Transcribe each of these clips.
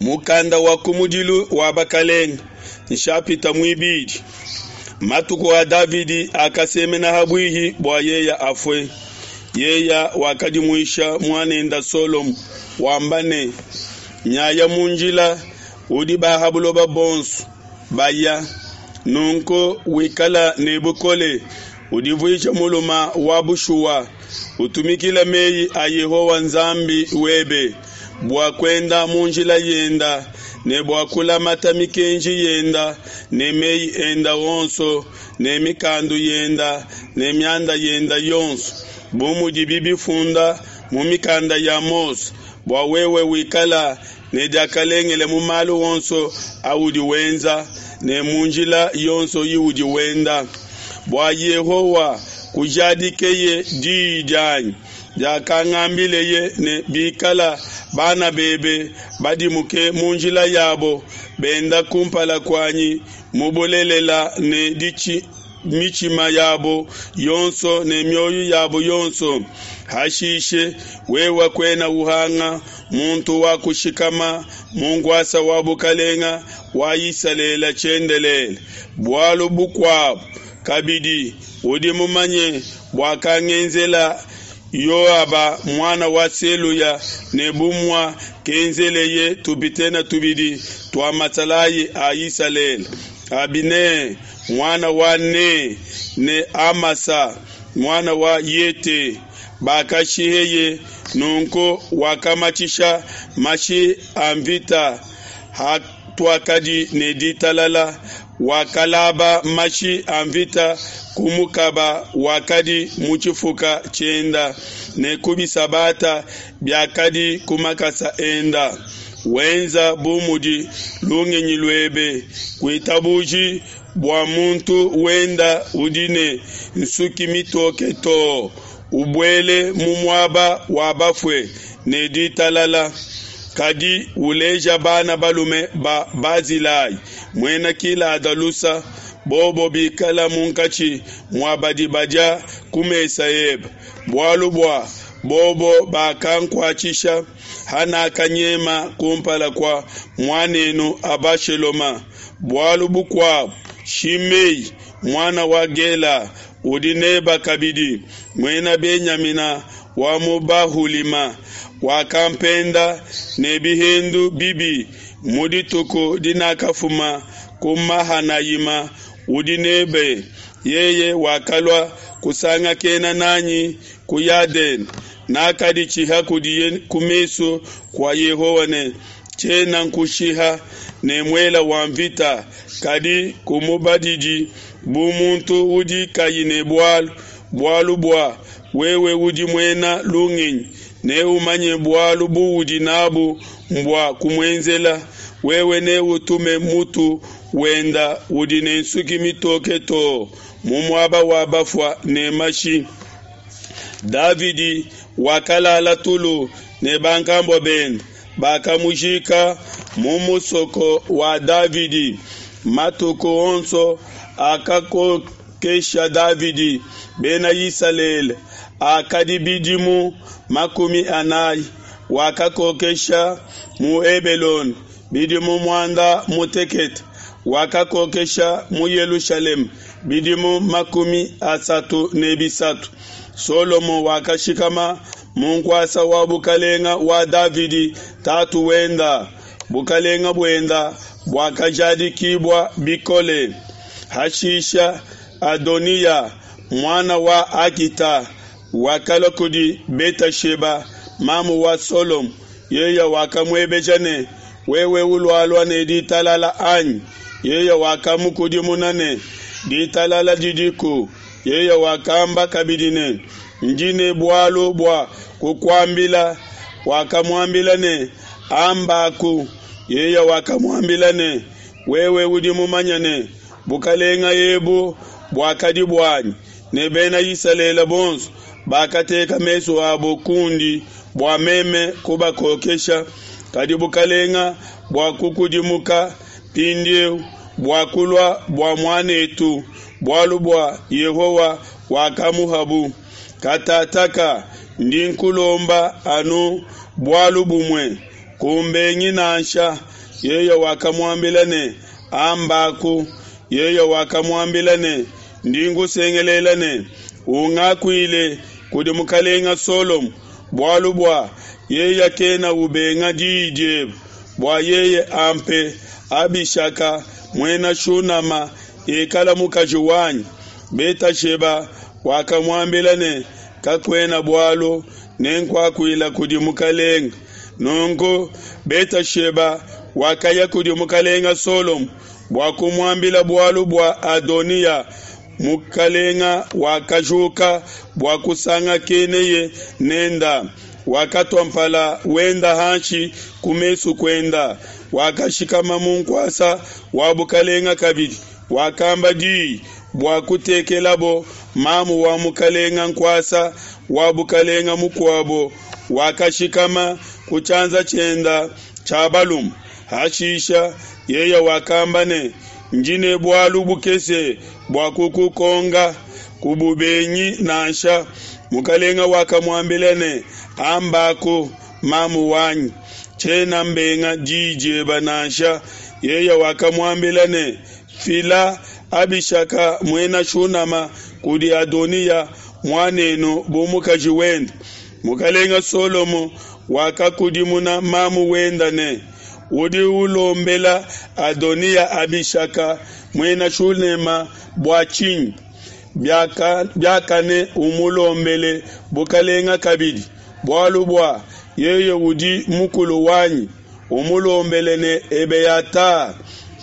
mukanda wa kumudilu wa bakalenga nshapita mwibidi matuko wa Davidi akasemena habwihi bwa yeya afwe yeya wakadi muisha mwanenda Solom wambane nyaya munjila udi bahabulo babonsu baya nunko wikala nebukole udivuisha muluma wabushuwa utumikila meyi a Yehowa nzambi webe bwa kwenda munjila yenda ne bwa kula matamikenji yenda ne meyi enda wonso ne mikandu yenda ne myanda yenda yonso bumudi bibi funda mumikanda ya Mose bwa wewe wikala ne jakalengele mumalu wonso awudi wenza ne munjila yonso yiwudi wenda bwa Yehowa kujadikeye dijanyi jakangambile ne bikala bana bebe badimuke munjila yabo benda kumpala kwanyi mubolelela ne dichi michima yabo yonso ne myoyu yabo yonso hashishe wewa kwena uhanga muntu wa kushikama mungwasa wabu kalenga wayisalela chendelele bwalu bukwabo kabidi udi mumanye bwakangenzela Yoaba mwana wa Seluya nebumwa kenzeleye tubitena tubidi twa matalayi a Israel Abine mwana wa ne Amasa mwana wa Yete bakashiheye nunko wakamachisha mashi amvita hatwakadi neditalala wakalaba mashi amvita kumukaba wakadi muchifuka chenda ne kubisabata byakadi kumakasa enda wenza bumudi lungenyi lwebe kwitabuji bwa muntu wenda udine nsuki mitoke to ubwele mumwaba wabafwe ne ditalala kadi uleja bana balume bazilai mwena kila adalusa bobo bikala munkachi mwabadi baja kumesa yeba bwalubwa bobo bakankwachisha hana kanyema kumpala kwa mwanenu abasheloma bwalubu kwa Shimei mwana wa Gela udineba kabidi mwena Benyamina wa mubahulima wakampenda nebihendu bibi mudituko dinakafuma kumahanayima udinebe yeye wakalwa kusanga kena nanyi kuyaden nakadi chiha kudiye kumeso kwa Yehowane chena nkushiha nemwela wamvita kadi kumubadiji bumuntu udi kayine bwalu bwa wewe udi mwena lunginyi ne umanye bwalu buudi nabu mbwa kumwenzela wewe ne utume mutu wenda udine nsuki mitoke to mumwaba wabafwa ne mashi Davidi wakalala tulu ne bankambo ben bakamushika mumusoko wa Davidi matuko onso akako kesha Davidi bena Israel akadibidimu makumi anai wakakokesha mu Ebelon bidimu mwanda muteket wakakokesha mu Yerusalem bidimu makumi asatu nebisatu Solomo wakashikama munkwasa wa bukalenga wa Davidi tatu wenda bukalenga bwenda bwakajadikibwa bikole Hashisha Adoniya mwana wa Akita wakalokudi Betasheba mamu wa Solom yeye wakamwebejane wewe ulwalwa ne ditalala anyi yeye wakamukudi munane ditalala didiku yeye wakamba kabidine njine bwalo bwa kukwambila wakamwambilane ambaku yeye wakamwambilane wewe udi mumanyane bukalenga yebu bwakadi bwanyi nebena Israel bonso bakateka meso abo kundi bwa meme kuba kokesha kadi bukalenga bwa kukudimuka pindie bwa kulwa bwa mwanetu bwalu bwa Yehowa wakamuhabu katataka ndinkulomba anu bwalu bumwe kumbenyi nansha yeye wakamwambilane ambaku yeye wakamwambilane ndingu sengelelane ungakwile kudi mukalenga Solom bwalu bwa yeye kena ubenga dije bwa yeye ampe Abishaka mwena Shunama ekala mukajuwanyi beta sheba wakamwambilane kakwena bwalo nenkwakwila kudi mukalenga nongo beta sheba wakaya kudi mukalenga Solom bwakumwambila bwalu bwa Adoniya mukalenga wakajuka bwakusanga keneye nenda wakatwampala wenda hanshi kumesu kwenda wakashikama munkwasa wabukalenga kabili wakamba di bwakutekelabo mamu wa mukalenga nkwasa wabukalenga mukwabo wakashikama kuchanza chenda chabalum hashisha yeye wakambane njine bwalu bukese bwakukukonga kububenyi nansha mukalenga wakamwambilane ambako mamu wanyi chena mbenga dije banansha yeye wakamwambilane fila Abishaka mwena Shunama kudi Adoniya mwaneno bumukaji wenda mukalenga Solomo wakakudimuna mamu wendane udi ulombela Adoniya Abishaka mwena Shunema bwachinyi byakane umulombele bukalenga kabidi bwalu bwa yeye udi mukulu wanyi umulombele ne Ebeyata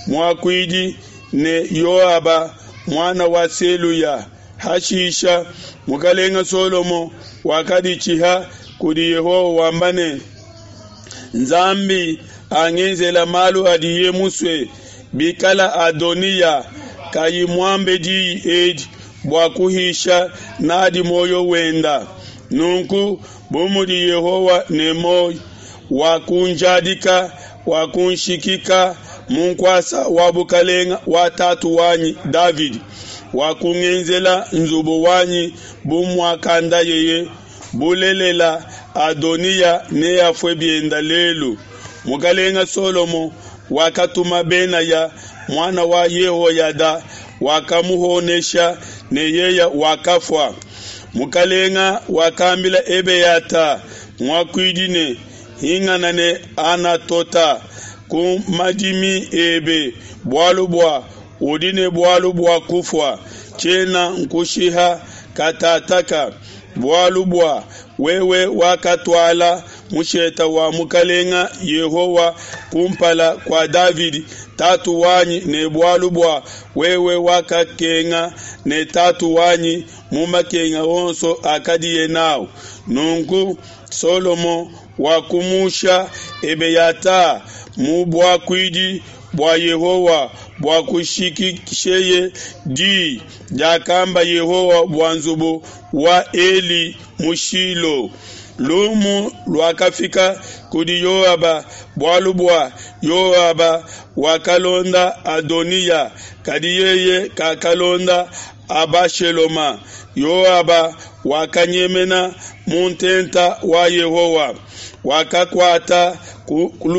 mwakwidi ne Yoaba mwana wa Seluya hashisha mukalenga Solomo wakadichiha kudi Yehowa wambane nzambi angenzela malu adiye muswe bikala Adoniya kayimwambe di edi bwakuhisha nadi moyo wenda nunku bumudi Yehowa nemo wakunjadika wakunshikika munkwasa wabukalenga watatu wanyi David wakungenzela nzubo wanyi bumwakanda yeye bulelela Adoniya ne yafwe byenda lelu mukalenga Solomo wakatuma Benaya mwana wa Yehoyada wakamuhonesha ne yeya wakafwa mukalenga wakambila Ebeyata mwakwidine hinganane Anatota kumadimi ebe bwalu bwa udine bwalu bwa kufwa chena nkushiha katataka bwalu bwa wewe wakatwala musheta wa mukalenga Yehowa kumpala kwa David tatu wanyi ne bwalu bwa wewe wakakenga ne tatu wanyi mumakenga wonso akadiye nao nungu Solomo wakumusha Ebeyata mubwa kwidi bwa Yehowa bwa kushikisheye di jakamba Yehowa bwanzubo wa Eli mushilo lumu lwakafika kudi Yoaba bwalu bwa Yoaba wakalonda Adoniya kadi yeye kakalonda Abasheloma Yoaba wakanyemena muntenta wa Yehowa wakakwata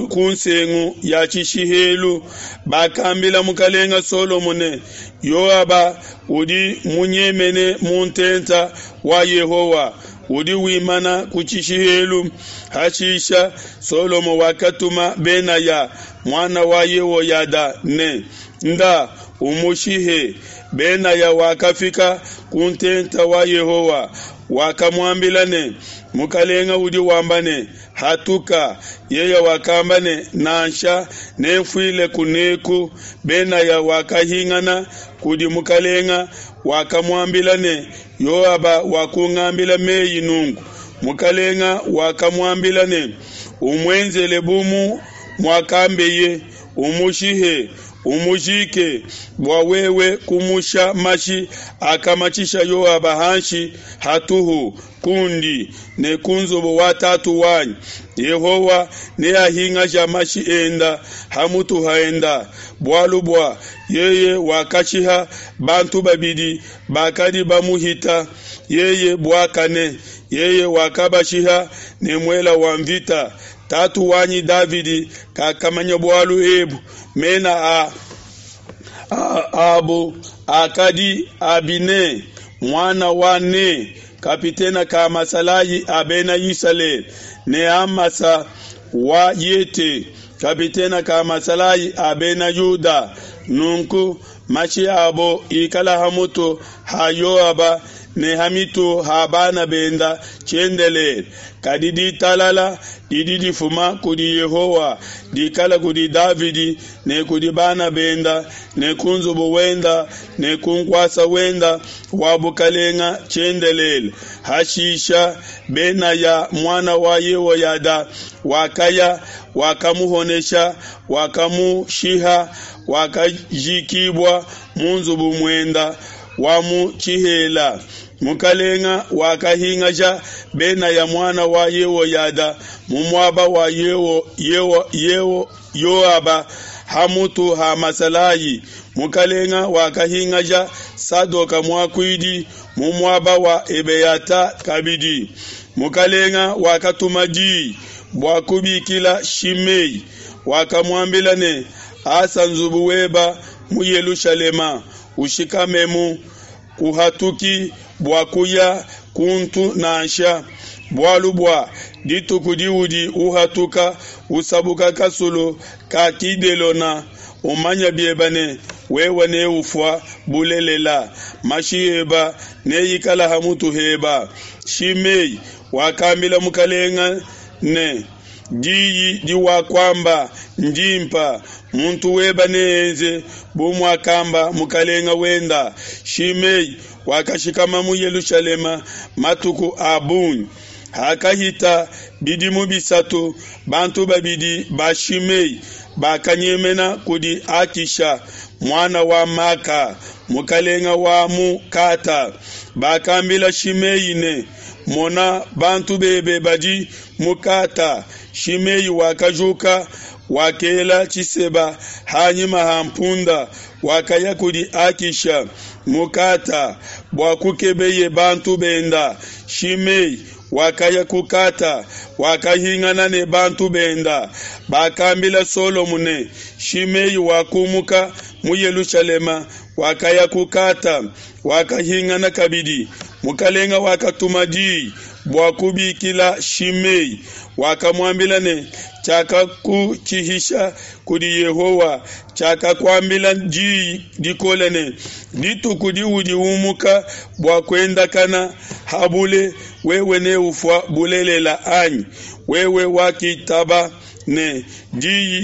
kunsengu ya chishihelu bakambila mukalenga Solomone Yoaba udi munyemene muntenta wa Yehowa udi wimana kuchishihelu hashisha Solomo wakatuma Benaya mwana wa Yehoyada ne nda umushihe Benaya wakafika kuntenta wa Yehowa wakamwambilane mukalenga udi wambane hatuka yeye wakambane nansha nemfwile kuneku Benaya wakahingana kudi mukalenga wakamwambilane Yoaba wakungambila meyi nungu mukalenga wakamwambilane umwenzele bumu mwakambeye umushihe umujike bwa wewe kumusha mashi akamachisha Yoaba hanshi hatuhu kundi ne kunzubo watatu wanyi Yehowa ne ahinga jamashi enda hamutu haenda bwalu bwa yeye wakachiha bantu babidi bakadi bamuhita yeye bwakane yeye wakabashiha ne mwela wa mvita tatu wanyi Davidi kakamanya bwalu ebu mena abu akadi abine mwana wane kapitena ka masalayi abena yisale ne amasa wa yete kapitena ka masalayi abena yuda nunku machi abo ikala hamuto hayoaba ne hamito habana benda chendele kadidi talala dididi fuma kudi Yehowa dikala kudi Davidi ne kudi bana benda ne kunzubu wenda ne kunkwasa wenda wabukalenga chendelele hashisha bena ya mwana wa Yehoyada wakaya wakamuhonesha wakamushiha wakajikibwa munzubu mwenda wamu chihela mukalenga wakahingaja bena ya mwana wa Yehoyada mumwaba wa Yoaba hamutu ha masalayi mukalenga wakahingaja Sadoka mwakwidi mumwaba wa Ebeyata kabidi mukalenga wakatumaji bwakubikila Shimei wakamwambilane asa nzubuweba mu Yerusalema ushikamemu kuhatuki bwakuya kuntu nansha bwalubwa ditukudiudi uhatuka usabuka kasulu kakidelona umanya biebane wewe ne ufwa bulelela mashiheba ne yikala hamutu heba Shimei wakambila mukalenga ne diwa kwamba njimpa muntu weba neze bumwakamba mukalenga wenda Shimei wakashikama mu Yerusalema matuku abuni hakahita bidimu bisatu bantu babidi ba Shimei bakanyemena kudi Akisha mwana wa Maka mukalenga wa Mukata bakambila Shimei ne mona bantu bebe baji Mukata Shimei wakajuka wakela chiseba hanyima hampunda wakaya kudi Akisha Mukata bwakukebeye bantu benda Shimei wakaya kukata wakahingana ne bantu benda bakambila Solomone Shimei wakumuka mu Yerusalema wakaya kukata wakahingana kabidi mukalenga wakatumaji bwakubikila Shimei wakamwambila ne chaka kuchihisha kudi Yehowa chaka kwambila dikolene ditu kudi udi umuka bwakwenda kana habule wewe ne ufwa bulelela anyi wewe wakitaba ne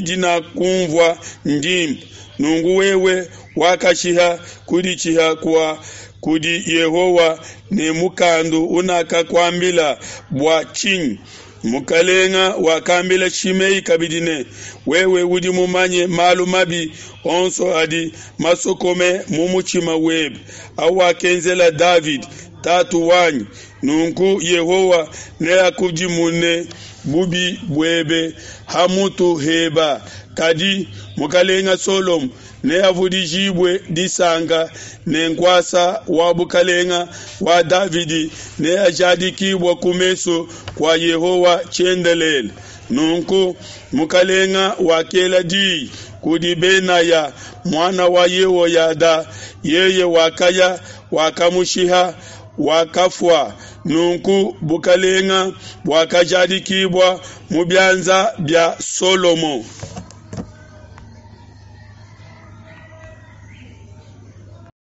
dina kumvwa ndim nungu wewe wakashiha kudi chiha kwa kudi Yehowa ne mukandu unaka kwambila bwa ching mukalenga wakambila Shimei kabidine wewe udi mumanye malumabi onso adi masokome mumuchima web awakenzela David tatu wanyi nunku Yehowa ne akujimune bubi bwebe hamutu heba kadi mukalenga Solom ne avudijibwe disanga ne nkwasa wabukalenga wa Davidi ne ajadikibwa kumeso kwa Yehowa chendelele nunku mukalenga wakela di kudibena ya mwana wa Yehoyada yeye wakaya wakamushiha wakafwa nunku bukalenga wakajadikibwa mubyanza bya Solomo.